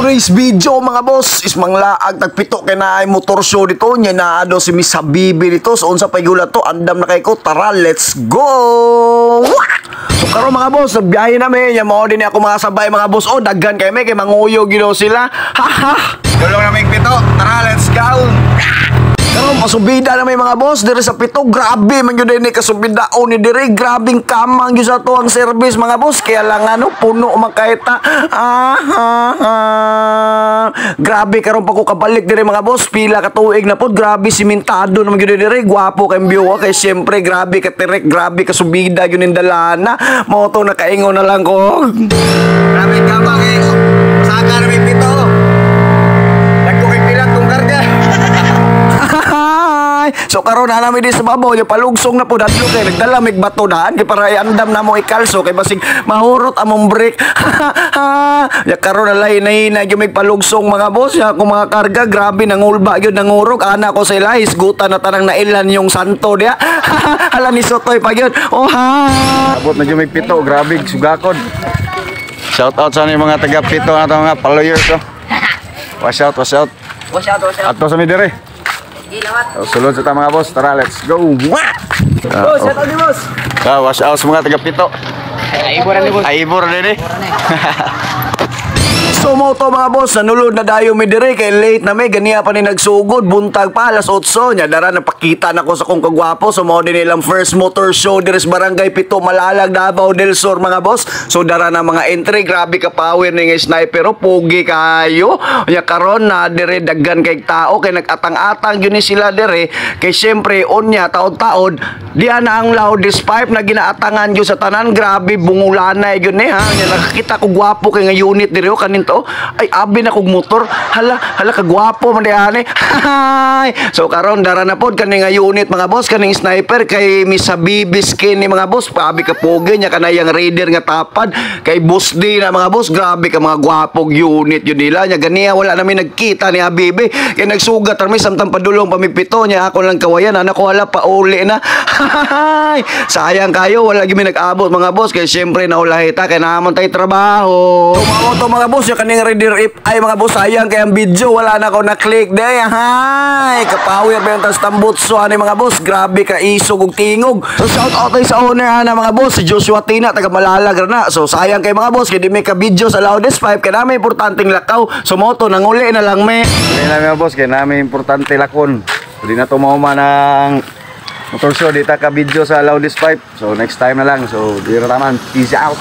today's video mga boss is manglaag tagpito kay na ay motor show dito nya na do si Miss Habibi dito so unsa pay gulat to andam na kay ko tara let's go. So karon mga boss biyahe namin nya mao din ako mga sabay mga boss oh daghan kay may kay manguyog gino sila ha ha dulong na may pito tara let's go. Karon pasubida na may mga boss dire sa pito grabe man gyud ni kasubida o ni dire grabing kamang gyud sa to ang service mga boss kaya lang ano puno makahita grabe karon pa ko kabalik dire mga boss pila ka tuig na pod grabe simentado naman gyud dire gwapo kay view kay syempre grabe ka tirek grabe ka subida gyud ning dalana mo to nakaingon na lang ko grabe kamang eh saka na may pito dagko kay pila tong karga. So karon na namin din sa babaw yung palugsong na po dadlo kay nagdala mig bato daan kay para iandam na mo ikalso kay basig mahurot among break ya karon na lain na yung mig palugsong mga boss ya kung mga karga grabe nangulba gyud nangurog ana ko sa ila isgutan na tanang nailan yung santo dia hala ni sotoy pa gyud oh ha abot na yung mig pito grabe sugakod shout out sa mga taga pito ato mga followers ko wash out ato sa mi dire. Sulod sa ta mga boss, tara let's go. Boss, shout out ni boss. Wash out sa mga taga pito. Aibor ni boss. Aibor ni. So mo to mga boss, nanulod na dayo mi dire kay late na may ganiya pa ni nagsugod buntag pa alas 8 nya dara napakita nako sa kong kagwapo so mo din nilang first motor show dire sa barangay Pito Malalag Davao del Sur mga boss. So dara na mga entry grabe ka power ning sniper pogi kayo. Nya karon na dire daggan kay tao kay nagatang-atang gyud ni sila dire kay syempre onya taod-taod diha na ang loudest pipe na ginaatangan gyud sa tanan grabe bungulanay gyud ni ha. Nya nakakita ko gwapo kay nga unit dire o kanin ay abi na kog motor hala kagwapo man diane so karon dara na pod kani nga unit mga boss kaning sniper kay Miss Habibi skin ni mga boss abi ka pogi nya kanayang raider nga tapad kay boss di na mga boss grabe ka mga gwapog unit yun nila nya ganiya wala namin nagkita ni Habibi kay nagsugat armi samtang padulong pamipito nya ako lang kawayan anak ko wala pa uli na sayang kayo wala gyud nag-abot mga boss kay syempre naulahita kay naman tay trabaho tumaw to mga boss kaning reader if ay mga boss sayang kay ang video wala na ko na click day hay kapower ba yung tas tambutso ani mga boss grabe ka isog ug tingog so shout out sa owner ana mga boss si Joshua Tina taga Malalag na so sayang kay mga boss kay di may ka video sa loudest 5 kay namin importanteng lakaw so moto nanguli na lang me hindi na mga boss kay namin importante lakon hindi na tumauma ng motor show dita ka video sa loudest 5 so next time na lang so di ra taman peace out.